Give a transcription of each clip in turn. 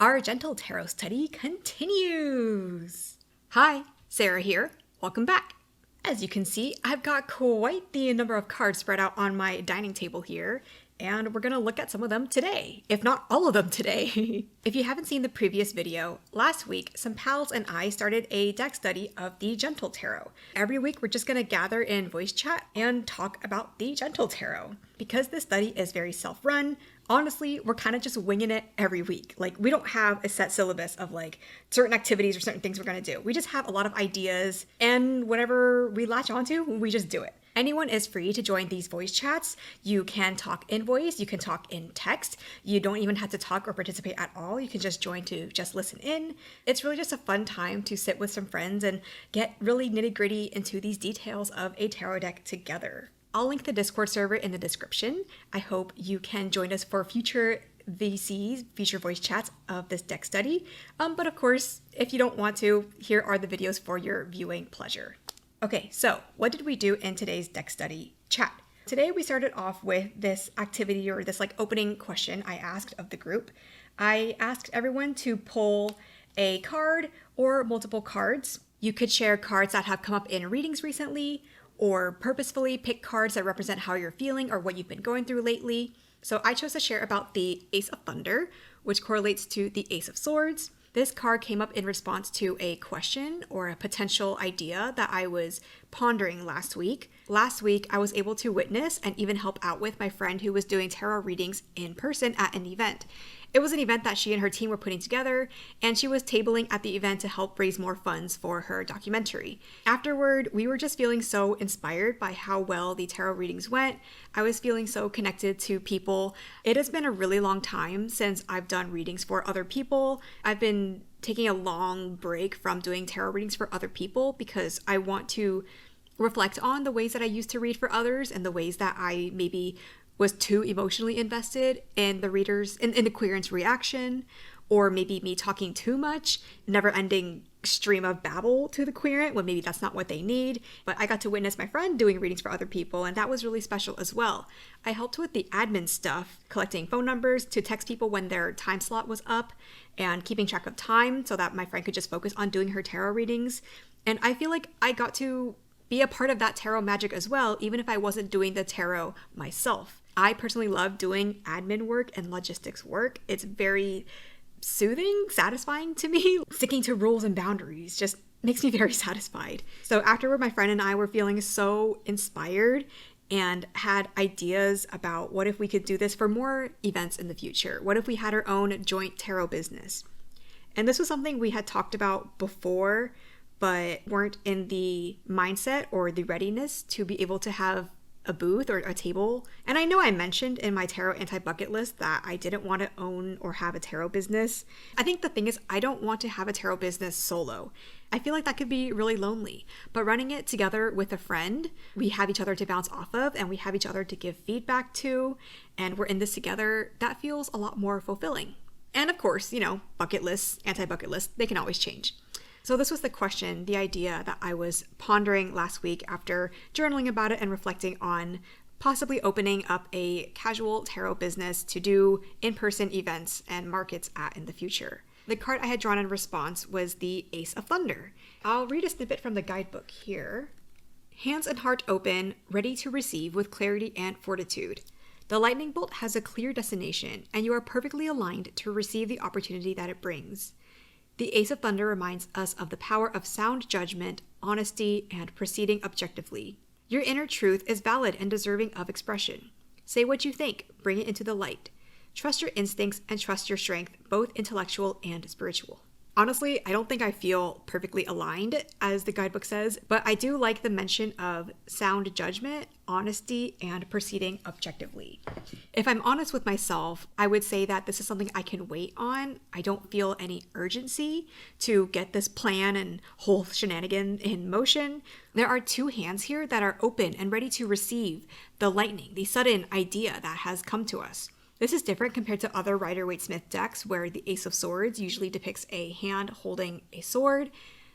Our Gentle Tarot study continues. Hi, Sarah here. Welcome back. As you can see, I've got quite the number of cards spread out on my dining table here, and we're going to look at some of them today, if not all of them today. If you haven't seen the previous video, last week, some pals and I started a deck study of the Gentle Tarot. Every week, we're just going to gather in voice chat and talk about the Gentle Tarot. Because this study is very self-run, honestly, we're kind of just winging it every week. Like, we don't have a set syllabus of like certain activities or certain things we're going to do. We just have a lot of ideas, and whatever we latch onto, we just do it. Anyone is free to join these voice chats. You can talk in voice, you can talk in text. You don't even have to talk or participate at all. You can just join to just listen in. It's really just a fun time to sit with some friends and get really nitty-gritty into these details of a tarot deck together. I'll link the Discord server in the description. I hope you can join us for future VCs, future voice chats of this deck study. But of course, if you don't want to, here are the videos for your viewing pleasure. Okay, so what did we do in today's deck study chat? Today we started off with this activity, or this like opening question I asked of the group. I asked everyone to pull a card or multiple cards. You could share cards that have come up in readings recently, or purposefully pick cards that represent how you're feeling or what you've been going through lately. So I chose to share about the Ace of Thunder, which correlates to the Ace of Swords. This card came up in response to a question or a potential idea that I was pondering last week. Last week, I was able to witness and even help out with my friend who was doing tarot readings in person at an event. It was an event that she and her team were putting together, and she was tabling at the event to help raise more funds for her documentary. Afterward, we were just feeling so inspired by how well the tarot readings went. I was feeling so connected to people. It has been a really long time since I've done readings for other people. I've been taking a long break from doing tarot readings for other people because I want to reflect on the ways that I used to read for others and the ways that I maybe was too emotionally invested in the readers, in the querent's reaction, or maybe me talking too much, never-ending stream of babble to the querent when maybe that's not what they need. But I got to witness my friend doing readings for other people, and that was really special as well. I helped with the admin stuff, collecting phone numbers to text people when their time slot was up, and keeping track of time so that my friend could just focus on doing her tarot readings. And I feel like I got to be a part of that tarot magic as well, even if I wasn't doing the tarot myself. I personally love doing admin work and logistics work. It's very soothing, satisfying to me. Sticking to rules and boundaries just makes me very satisfied. So afterward, my friend and I were feeling so inspired and had ideas about what if we could do this for more events in the future? What if we had our own joint tarot business? And this was something we had talked about before, but weren't in the mindset or the readiness to be able to have a booth or a table. And I know I mentioned in my tarot anti-bucket list that I didn't want to own or have a tarot business. I think the thing is, I don't want to have a tarot business solo. I feel like that could be really lonely, but running it together with a friend, we have each other to bounce off of, and we have each other to give feedback to, and we're in this together, that feels a lot more fulfilling. And of course, bucket lists, anti-bucket lists, they can always change. So this was the question, the idea that I was pondering last week after journaling about it and reflecting on possibly opening up a casual tarot business to do in-person events and markets at in the future. The card I had drawn in response was the Ace of Thunder. I'll read a snippet from the guidebook here. Hands and heart open, ready to receive with clarity and fortitude. The lightning bolt has a clear destination, and you are perfectly aligned to receive the opportunity that it brings. The Ace of Thunder reminds us of the power of sound judgment, honesty, and proceeding objectively. Your inner truth is valid and deserving of expression. Say what you think, bring it into the light. Trust your instincts and trust your strength, both intellectual and spiritual. Honestly, I don't think I feel perfectly aligned, as the guidebook says, but I do like the mention of sound judgment, honesty, and proceeding objectively. If I'm honest with myself, I would say that this is something I can wait on. I don't feel any urgency to get this plan and whole shenanigan in motion. There are two hands here that are open and ready to receive the lightning, the sudden idea that has come to us. This is different compared to other Rider-Waite-Smith decks where the Ace of Swords usually depicts a hand holding a sword.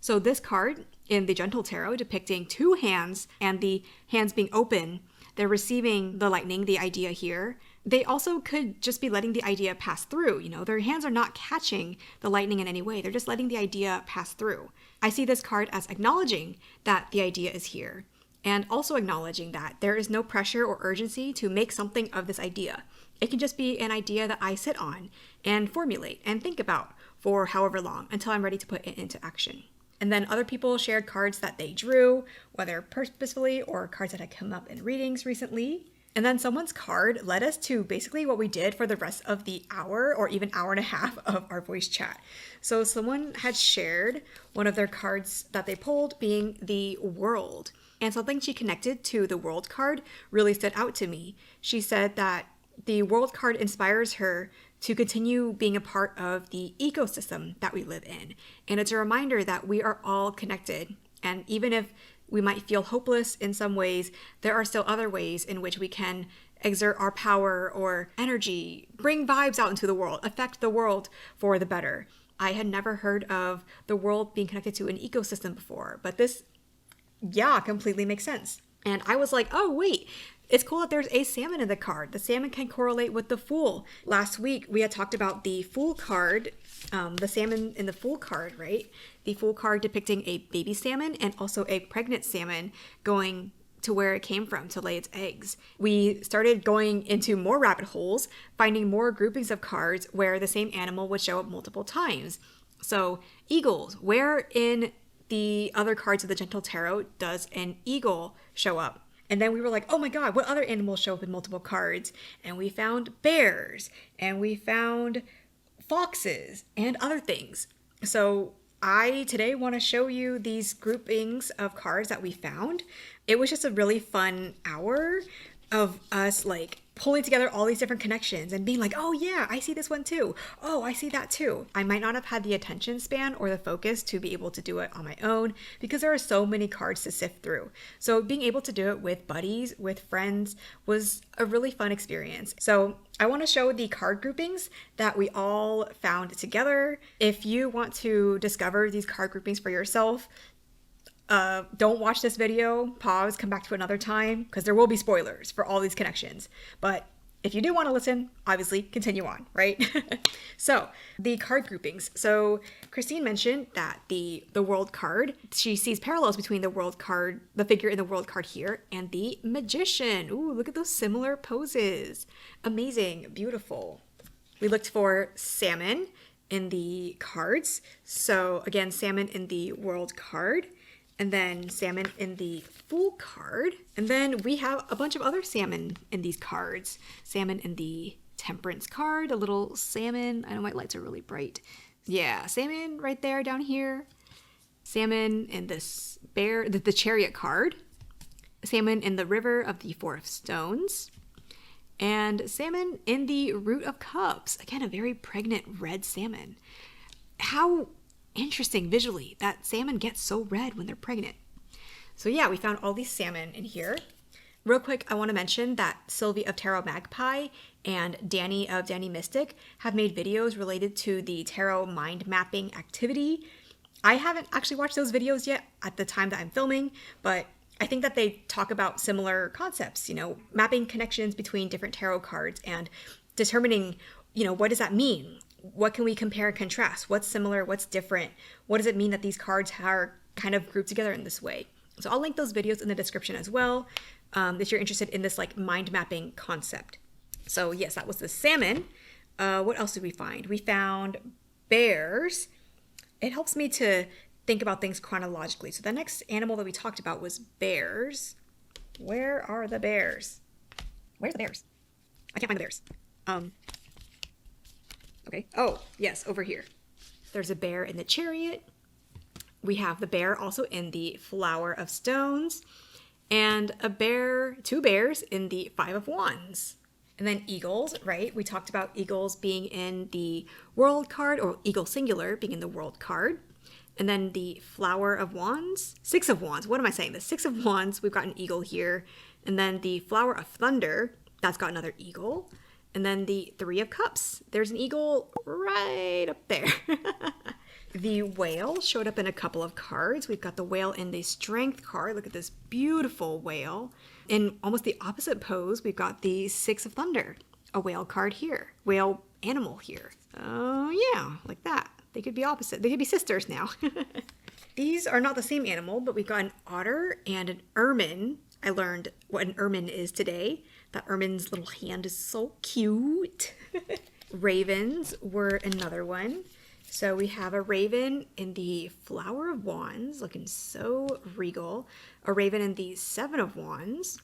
So this card in the Gentle Tarot depicting two hands and the hands being open, they're receiving the lightning, the idea here. They also could just be letting the idea pass through. Their hands are not catching the lightning in any way. They're just letting the idea pass through. I see this card as acknowledging that the idea is here, and also acknowledging that there is no pressure or urgency to make something of this idea. It can just be an idea that I sit on and formulate and think about for however long until I'm ready to put it into action. And then other people shared cards that they drew, whether purposefully or cards that had come up in readings recently. And then someone's card led us to basically what we did for the rest of the hour or even hour and a half of our voice chat. So someone had shared one of their cards that they pulled being the world. And something she connected to the world card really stood out to me. She said that the world card inspires her to continue being a part of the ecosystem that we live in. And it's a reminder that we are all connected. And even if we might feel hopeless in some ways, there are still other ways in which we can exert our power or energy, bring vibes out into the world, affect the world for the better. I had never heard of the world being connected to an ecosystem before, but this, completely makes sense. And I was like, oh, wait, it's cool that there's a salmon in the card. The salmon can correlate with the Fool. Last week, we had talked about the Fool card, the salmon in the Fool card, right? The Fool card depicting a baby salmon and also a pregnant salmon going to where it came from to lay its eggs. We started going into more rabbit holes, finding more groupings of cards where the same animal would show up multiple times. So eagles, where in the other cards of the Gentle Tarot does an eagle show up? And then we were like, oh my God, what other animals show up in multiple cards? And we found bears, and we found foxes, and other things. So I today want to show you these groupings of cards that we found. It was just a really fun hour of us pulling together all these different connections and being like, oh yeah, I see this one too. Oh, I see that too. I might not have had the attention span or the focus to be able to do it on my own because there are so many cards to sift through. So being able to do it with buddies, with friends, was a really fun experience. So I want to show the card groupings that we all found together. If you want to discover these card groupings for yourself, don't watch this video, pause, come back to another time, because there will be spoilers for all these connections. But if you do want to listen, obviously continue on, right? So the card groupings. So Christine mentioned that the world card, she sees parallels between the world card, the figure in the world card here, and the magician. Ooh, look at those similar poses. Amazing, beautiful. We looked for salmon in the cards. So again, salmon in the world card. And then salmon in the Fool card. And then we have a bunch of other salmon in these cards. Salmon in the Temperance card, a little salmon. I know my lights are really bright. Yeah, salmon right there down here. Salmon in this bear, the Chariot card. Salmon in the River of the Four of Stones. And salmon in the Root of Cups. Again, a very pregnant red salmon. How interesting visually that salmon gets so red when they're pregnant. So yeah, we found all these salmon in here. Real quick, I want to mention that Sylvie of Tarot Magpie and Danny of Danny Mystic have made videos related to the tarot mind mapping activity. I haven't actually watched those videos yet at the time that I'm filming, but I think that they talk about similar concepts, mapping connections between different tarot cards and determining, what does that mean? What can we compare and contrast? What's similar? What's different? What does it mean that these cards are kind of grouped together in this way? So I'll link those videos in the description as well, if you're interested in this mind mapping concept. So yes, that was the salmon. What else did we find? We found bears. It helps me to think about things chronologically. So the next animal that we talked about was bears. Where are the bears? Where's the bears? I can't find the bears. Okay. Oh, yes, over here. There's a bear in the Chariot. We have the bear also in the Flower of Stones. And two bears in the Five of Wands. And then eagles, right? We talked about eagles being in the World card, or eagle singular being in the World card. And then the Flower of Wands, Six of Wands. What am I saying? The Six of Wands, we've got an eagle here. And then the Flower of Thunder, that's got another eagle. And then the Three of Cups, there's an eagle right up there. The whale showed up in a couple of cards. We've got the whale in the Strength card. Look at this beautiful whale. In almost the opposite pose, we've got the Six of Thunder. a whale card here, whale animal here. Oh yeah, like that. They could be opposite. They could be sisters now. These are not the same animal, but we got an otter and an ermine. I learned what an ermine is today. That ermine's little hand is so cute. Ravens were another one. So we have a raven in the Flower of Wands, looking so regal. A raven in the Seven of Wands.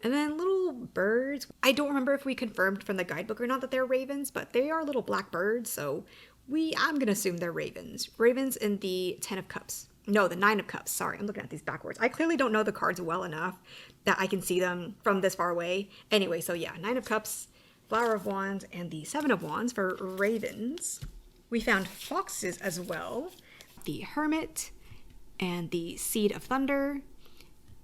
And then little birds. I don't remember if we confirmed from the guidebook or not that they're ravens, but they are little black birds, so I'm going to assume they're ravens. Ravens in the Ten of Cups. No, the Nine of Cups. Sorry, I'm looking at these backwards. I clearly don't know the cards well enough that I can see them from this far away. Anyway, so yeah, Nine of Cups, Flower of Wands, and the Seven of Wands for ravens. We found foxes as well. The Hermit and the Seed of Thunder,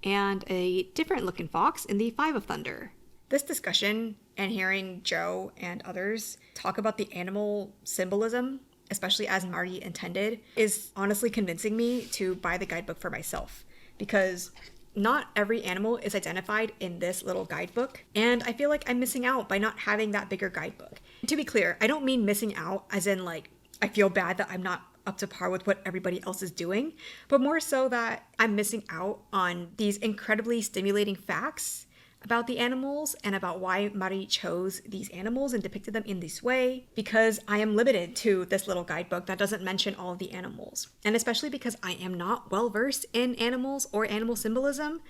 and a different looking fox in the Five of Thunder. This discussion and hearing Joe and others talk about the animal symbolism, especially as Marty intended, is honestly convincing me to buy the guidebook for myself, because not every animal is identified in this little guidebook, and I feel like I'm missing out by not having that bigger guidebook. And to be clear, I don't mean missing out as in like I feel bad that I'm not up to par with what everybody else is doing, but more so that I'm missing out on these incredibly stimulating facts about the animals and about why Mari chose these animals and depicted them in this way, because I am limited to this little guidebook that doesn't mention all of the animals. And especially because I am not well versed in animals or animal symbolism,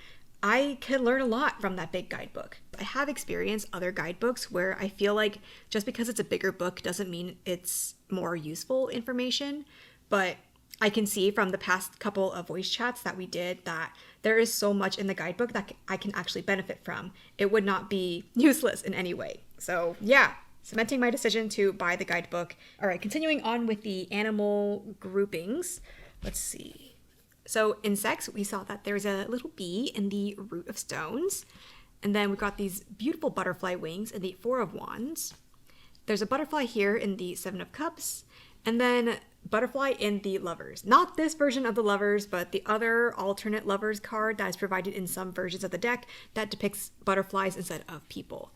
I can learn a lot from that big guidebook. I have experienced other guidebooks where I feel like just because it's a bigger book doesn't mean it's more useful information, but I can see from the past couple of voice chats that we did that there is so much in the guidebook that I can actually benefit from. It would not be useless in any way. So yeah, cementing my decision to buy the guidebook. All right, continuing on with the animal groupings. Let's see. So insects, we saw that there's a little bee in the Root of Stones. And then we got these beautiful butterfly wings in the Four of Wands. There's a butterfly here in the Seven of Cups. And then butterfly in the Lovers. Not this version of the Lovers, but the other alternate Lovers card that is provided in some versions of the deck that depicts butterflies instead of people.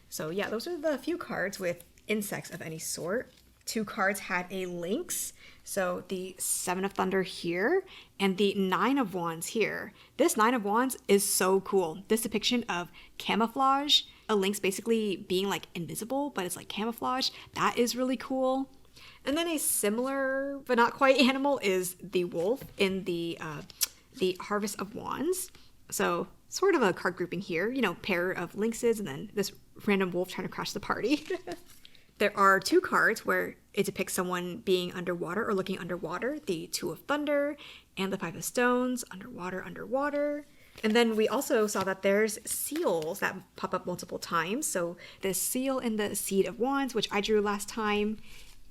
So yeah, those are the few cards with insects of any sort. 2 cards had a lynx. So the Seven of Thunder here and the Nine of Wands here. This Nine of Wands is so cool. This depiction of camouflage, a lynx basically being like invisible, but it's like camouflage. That is really cool. And then a similar, but not quite animal is the wolf in the Harvest of Wands. So sort of a card grouping here, you know, pair of lynxes and then this random wolf trying to crash the party. There are 2 cards where it depicts someone being underwater or looking underwater. The Two of Thunder and the Five of Stones, underwater, underwater. And then we also saw that there's seals that pop up multiple times. So this seal in the Seed of Wands, which I drew last time.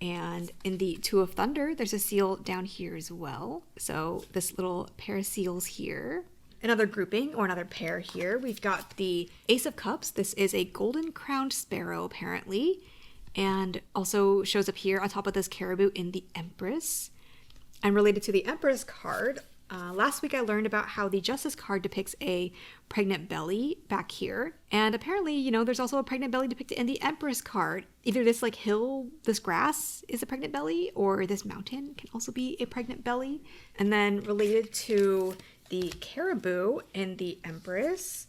And in the Two of Thunder, there's a seal down here as well. So this little pair of seals here. Another grouping or another pair here. We've got the Ace of Cups. This is a golden crowned sparrow apparently. And also shows up here on top of this caribou in the Empress. And related to the Empress card, last week I learned about how the Justice card depicts a pregnant belly back here. And apparently, you know, there's also a pregnant belly depicted in the Empress card. Either this like hill, this grass is a pregnant belly, or this mountain can also be a pregnant belly. And then related to the caribou in the Empress,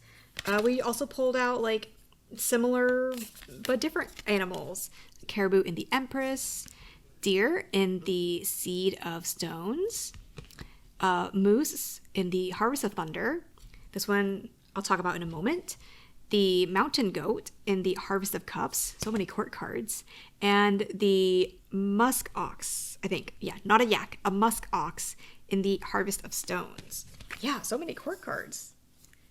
we also pulled out like similar but different animals. Caribou in the Empress, deer in the Seed of Stones, moose in the Harvest of Thunder. This one I'll talk about in a moment. The mountain goat in the Harvest of Cups. So many court cards. And the musk ox, I think. Yeah, not a yak, a musk ox in the Harvest of Stones. Yeah, so many court cards.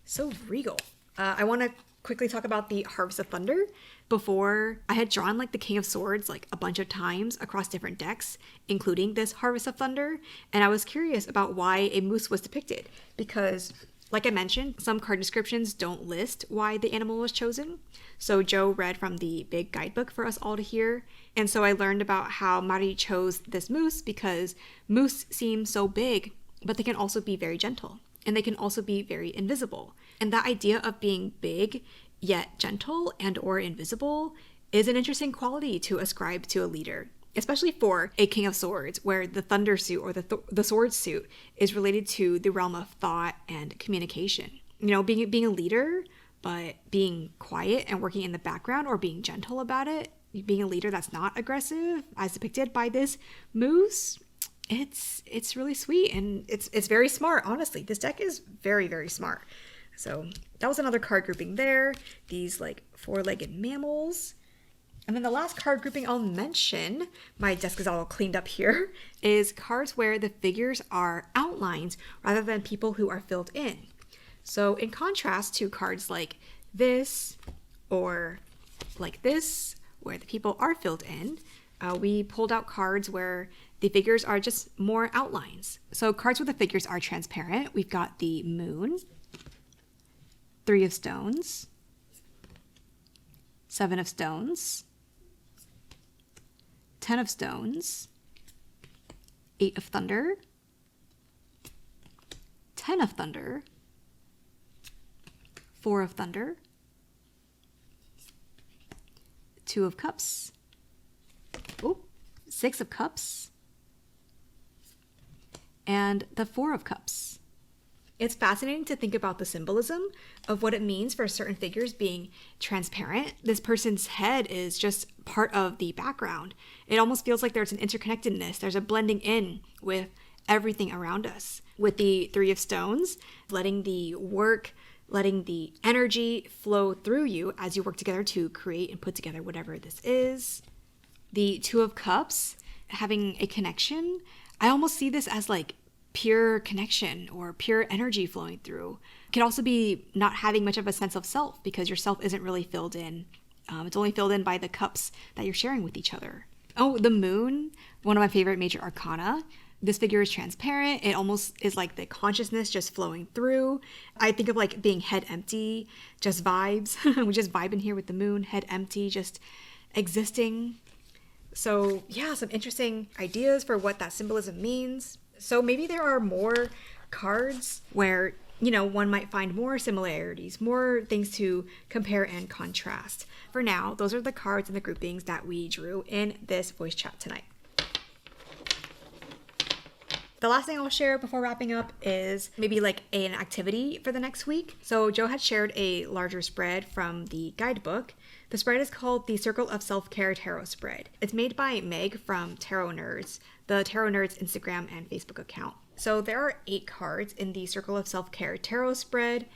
So regal. I want to quickly talk about the Harvest of Thunder. Before, I had drawn like the King of Swords like a bunch of times across different decks, including this Harvest of Thunder, and I was curious about why a moose was depicted, because like I mentioned, some card descriptions don't list why the animal was chosen. So Joe read from the big guidebook for us all to hear, and so I learned about how Mari chose this moose because moose seem so big, but they can also be very gentle, and they can also be very invisible. And that idea of being big yet gentle and or invisible is an interesting quality to ascribe to a leader, especially for a King of Swords, where the Thunder suit or the Sword suit is related to the realm of thought and communication. You know, being a leader, but being quiet and working in the background, or being gentle about it, being a leader that's not aggressive, as depicted by this moose. It's really sweet, and it's very smart. Honestly, this deck is very, very smart. So that was another card grouping there. These like four-legged mammals. And then the last card grouping I'll mention, my desk is all cleaned up here, is cards where the figures are outlines rather than people who are filled in. So in contrast to cards like this or like this, where the people are filled in, we pulled out cards where the figures are just more outlines. So cards where the figures are transparent, we've got the Moon, Three of Stones, Seven of Stones, 10 of Stones, 8 of Thunder, 10 of Thunder, 4 of Thunder, 2 of Cups, 6 of Cups, and the 4 of Cups. It's fascinating to think about the symbolism of what it means for certain figures being transparent. This person's head is just part of the background. It almost feels like there's an interconnectedness. There's a blending in with everything around us. With the Three of Stones, letting the work, letting the energy flow through you as you work together to create and put together whatever this is. The Two of Cups, having a connection. I almost see this as like pure connection or pure energy flowing through. It can also be not having much of a sense of self because your self isn't really filled in. It's only filled in by the cups that you're sharing with each other. Oh, the Moon, one of my favorite major arcana. This figure is transparent. It almost is like the consciousness just flowing through. I think of like being head empty, just vibes. We just vibe in here with the Moon, head empty, just existing. So yeah, some interesting ideas for what that symbolism means. So maybe there are more cards where, you know, one might find more similarities, more things to compare and contrast. For now, those are the cards and the groupings that we drew in this voice chat tonight. The last thing I'll share before wrapping up is maybe like an activity for the next week. So Joe had shared a larger spread from the guidebook. The spread is called the Circle of Self-Care Tarot Spread. It's made by Meg from Tarot Nerds, the Tarot Nerds Instagram and Facebook account. So there are 8 cards in the Circle of Self-Care Tarot Spread.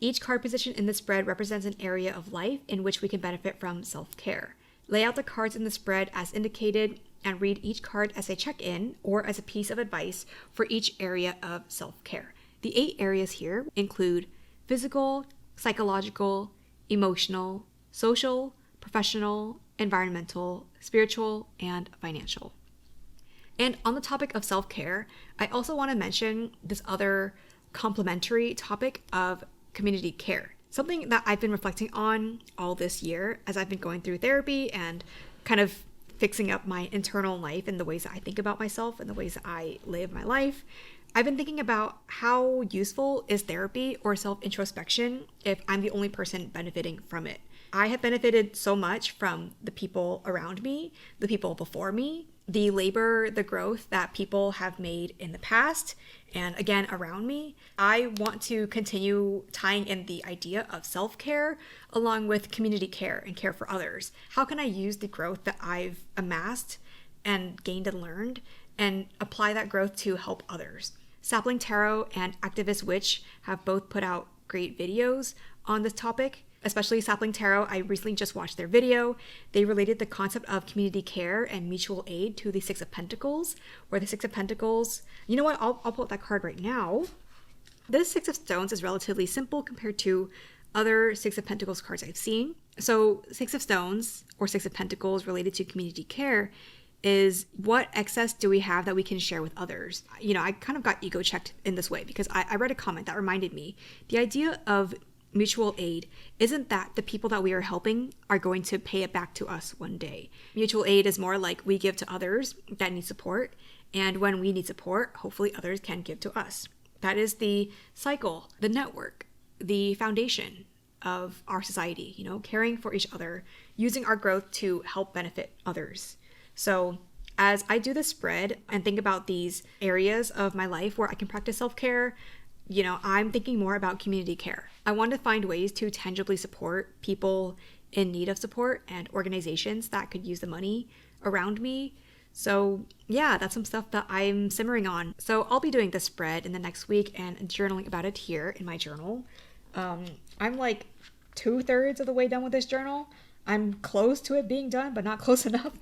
Each card position in the spread represents an area of life in which we can benefit from self-care. Lay out the cards in the spread as indicated and read each card as a check-in or as a piece of advice for each area of self-care. The 8 areas here include physical, psychological, emotional, social, professional, environmental, spiritual, and financial. And on the topic of self-care, I also want to mention this other complementary topic of community care. Something that I've been reflecting on all this year as I've been going through therapy and kind of fixing up my internal life and the ways that I think about myself and the ways that I live my life. I've been thinking about how useful is therapy or self-introspection if I'm the only person benefiting from it. I have benefited so much from the people around me, the people before me, the labor, the growth that people have made in the past and again around me. I want to continue tying in the idea of self-care along with community care and care for others. How can I use the growth that I've amassed and gained and learned and apply that growth to help others? Sapling Tarot and Activist Witch have both put out great videos on this topic. Especially Sapling Tarot, I recently just watched their video. They related the concept of community care and mutual aid to the Six of Pentacles, where the Six of Pentacles, you know what, I'll pull up that card right now. This Six of Stones is relatively simple compared to other Six of Pentacles cards I've seen. So Six of Stones or Six of Pentacles related to community care is what excess do we have that we can share with others? You know, I kind of got ego checked in this way because I read a comment that reminded me the idea of mutual aid isn't that the people that we are helping are going to pay it back to us one day. Mutual aid is more like we give to others that need support, and when we need support, hopefully others can give to us. That is the cycle, the network, the foundation of our society, caring for each other, using our growth to help benefit others. So as I do this spread and think about these areas of my life where I can practice self-care, I'm thinking more about community care. I want to find ways to tangibly support people in need of support and organizations that could use the money around me. So yeah, that's some stuff that I'm simmering on. So I'll be doing this spread in the next week and journaling about it here in my journal. I'm like 2/3 of the way done with this journal. I'm close to it being done, but not close enough.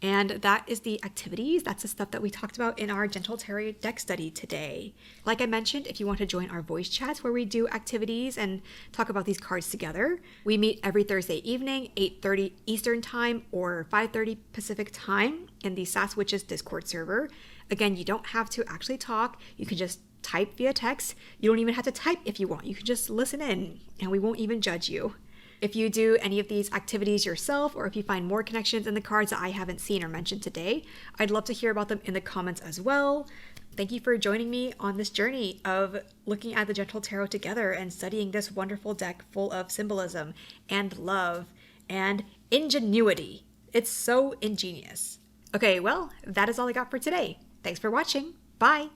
And that is the activities. That's the stuff that we talked about in our Gentle Terry deck study today. Like I mentioned, if you want to join our voice chats where we do activities and talk about these cards together, we meet every Thursday evening, 8:30 Eastern Time or 5:30 Pacific Time in the Sass Witches Discord server. Again, you don't have to actually talk. You can just type via text. You don't even have to type if you want. You can just listen in and we won't even judge you. If you do any of these activities yourself, or if you find more connections in the cards that I haven't seen or mentioned today, I'd love to hear about them in the comments as well. Thank you for joining me on this journey of looking at the Gentle Tarot together and studying this wonderful deck full of symbolism and love and ingenuity. It's so ingenious. Okay, well, that is all I got for today. Thanks for watching. Bye.